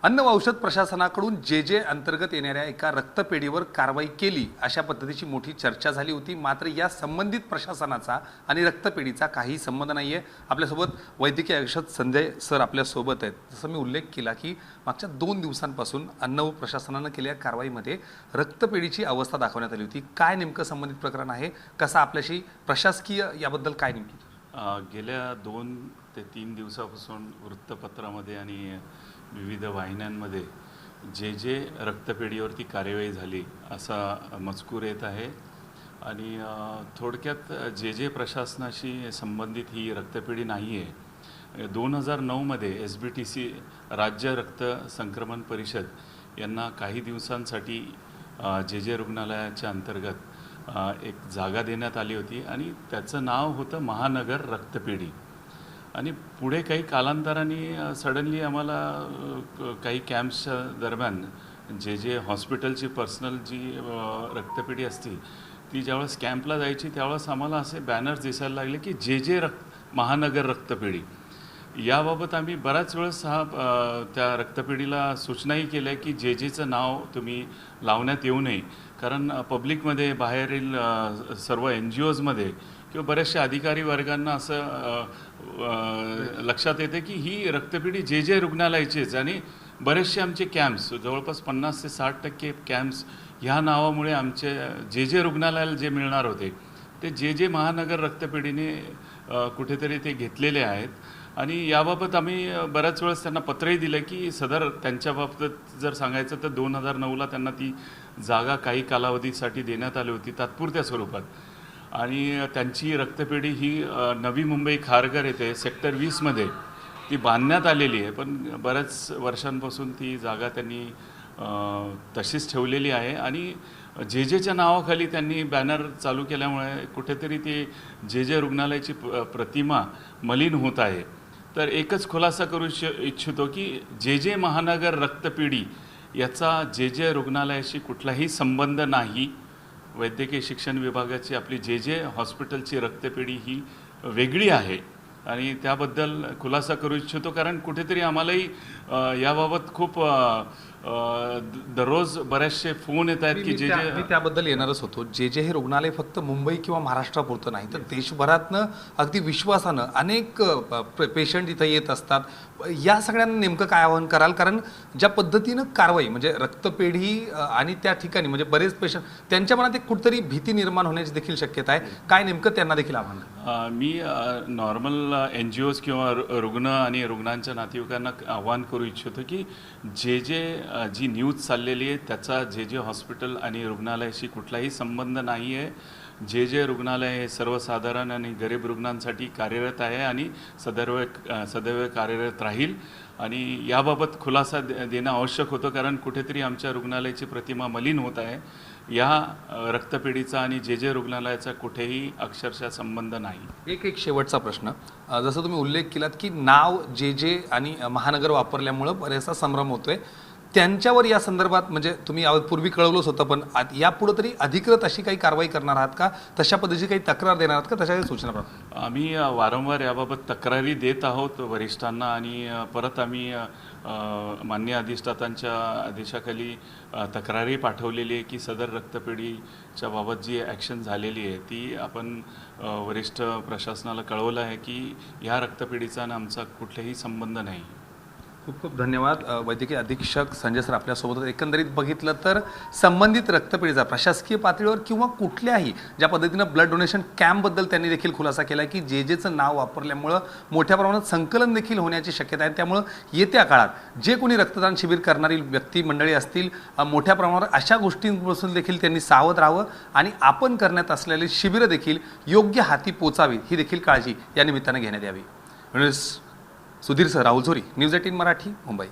अन्न व औषध प्रशासनाकडून जे अंतर्गत येणाऱ्या एका रक्तपेढीवर कारवाई केली अशा पद्धतीची मोठी चर्चा झाली होती। मात्र या संबंधित प्रशासनाचा आणि रक्तपेढीचा काही संबंध नाहीये। आपल्यासोबत वैद्यकीय अधीक्षक संजय सर आपल्यासोबत आहेत। जसं मी उल्लेख केला की मागच्या 2 दिवसांपासून अन्न व प्रशासनाने केलेल्या कारवाईमध्ये रक्तपेढीची अवस्था दाखवण्यात आली होती। काय नेमकं संबंधित प्रकरण आहे, कसा आपल्याशी प्रशासकीय याबद्दल काय नेमकी? गेल्या 2 ते 3 दिवसापासून वृत्तपत्रामध्ये आणि विविध वाहिन्यांमध्ये जे रक्तपेढीवरती कार्यवाही झाली असा मजकूर येत आहे आणि थोडक्यात जे प्रशासनाशी संबंधित ही रक्तपेढी नाही आहे। 2009 मध्ये SBTC राज्य रक्त संक्रमण परिषद यांना काही दिवसांसाठी जे रुग्णालयाच्या अंतर्गत एक जागा देण्यात आली होती आणि त्याचं नाव होतं महानगर रक्तपेढी। आणि पुढे काही कालांतराने सडनली आम्हाला काही कॅम्प्सच्या दरम्यान जे हॉस्पिटलची पर्सनल जी रक्तपेढी असती ती ज्यावेळेस कॅम्पला जायची त्यावेळेस आम्हाला असे बॅनर्स दिसायला लागले की जे महानगर रक्तपेढी। याबाबत आम्ही बऱ्याच वेळेस त्या रक्तपेढीला सूचनाही केल्या की जेचं नाव तुम्ही लावण्यात येऊ नये, कारण पब्लिकमध्ये बाहेरील सर्व NGOजमध्ये किंवा बऱ्याचशा अधिकारी वर्गांना असं लक्षात येते की ही रक्तपेढी जे रुग्णालयाचीच आणि बरेचसे आमचे कॅम्प्स जवळपास 50 ते 60% कॅम्प्स ह्या नावामुळे आमचे जे रुग्णालयाला जे मिळणार होते ते जे महानगर रक्तपेढीने कुठेतरी ते घेतलेले आहेत। आणि याबाबत आम्ही बऱ्याच वेळेस त्यांना पत्रही दिलं की सदर त्यांच्या बाबतीत जर सांगायचं तर 2009ला त्यांना ती जागा काही कालावधीसाठी देण्यात आली होती तात्पुरत्या स्वरूपात आणि त्यांची रक्तपेढी ही नवी मुंबई खारघर येथे सेक्टर 20 मध्ये ती बांधण्यात आलेली आहे, पण बऱ्याच वर्षांपासून ती जागा त्यांनी तशीच ठेवलेली आहे आणि जेच्या नावाखाली त्यांनी बॅनर चालू केल्यामुळे कुठेतरी ते जे रुग्णालयाची प्रतिमा मलिन होत आहे। तर एकच खुलासा करू इच्छितो की जे महानगर रक्तपेढी याचा जे रुग्णालयाशी कुठलाही संबंध नाही। वैद्यकीय शिक्षण विभागाची आपली जे हॉस्पिटलची रक्तपेढी ही वेगळी आहे आणि त्याबद्दल खुलासा करू इच्छितो, कारण कुठेतरी आम्हालाही याबाबत खूप दररोज बरेचसे फोन येत आहेत की मी त्याबद्दल येणारच होतो। जे हे रुग्णालय फक्त मुंबई किंवा महाराष्ट्रापुरतं नाही तर देशभरातनं अगदी विश्वासानं अनेक पेशंट इथं येत असतात। या सगळ्यांना नेमकं काय आवाहन कराल, कारण ज्या पद्धतीनं कारवाई म्हणजे रक्तपेढी आणि त्या ठिकाणी म्हणजे बरेच पेशंट त्यांच्या मनात एक कुठेतरी भीती निर्माण होण्याची देखील शक्यता आहे, काय नेमकं त्यांना देखील आव्हान? मी नॉर्मल NGOज किंवा रुग्ण आणि रुग्णांच्या नातेवाईकांना आवाहन करू इच्छितो की जी न्यूज चाललेली आहे त्याचा जे हॉस्पिटल आणि रुग्णालयाशी कुठलाही संबंध नाही आहे। जे रुग्णालय हे सर्वसाधारण आणि गरीब रुग्णांसाठी कार्यरत आहे आणि सदैव कार्यरत राहील आणि याबाबत खुलासा देणं आवश्यक होतं, कारण कुठेतरी आमच्या रुग्णालयाची प्रतिमा मलिन होत आहे। या रक्तपेढीचा आणि जे रुग्णालयाचा कुठेही अक्षरशः संबंध नाही। एक शेवटचा प्रश्न, जसं तुम्ही उल्लेख केलात की नाव जे आणि महानगर वापरल्यामुळे बरेचसा संभ्रम होतोय, त्यांच्यावर या संदर्भात म्हणजे तुम्ही पूर्वी कळवलंच होतं, पण यापुढे तरी अधिकृत अशी काही कारवाई करणार आहात का, तशा पद्धतीची काही तक्रार देणार आहात का, तशा काही सूचना? आम्ही वारंवार याबाबत तक्रारी देत आहोत वरिष्ठांना आणि परत आम्ही माननीय अधिष्ठातांच्या आदेशाखाली तक्रारी पाठवलेली आहे की सदर रक्तपेढीच्या बाबत जी ॲक्शन झालेली आहे ती आपण वरिष्ठ प्रशासनाला कळवलं आहे की ह्या रक्तपेढीचा आणि आमचा कुठलाही संबंध नाही। खूप खूप धन्यवाद वैद्यकीय अधीक्षक संजय सर आपल्यासोबत। एकंदरीत बघितलं तर संबंधित रक्तपेढीचा प्रशासकीय पातळीवर किंवा कुठल्याही ज्या पद्धतीनं ब्लड डोनेशन कॅम्पबद्दल त्यांनी देखील खुलासा केला की जेचं नाव वापरल्यामुळं मोठ्या प्रमाणात संकलन देखील होण्याची शक्यता आहे। त्यामुळं येत्या काळात जे कोणी रक्तदान शिबिर करणारी व्यक्ती मंडळी असतील मोठ्या प्रमाणावर अशा गोष्टींपासून देखील त्यांनी सावध राहावं आणि आपण करण्यात असलेली शिबिरं देखील योग्य हाती पोचावी ही देखील काळजी या निमित्तानं घेण्यात यावी। सुधीर सर, राहुल झोरी, न्यूज 18 मराठी, मुंबई।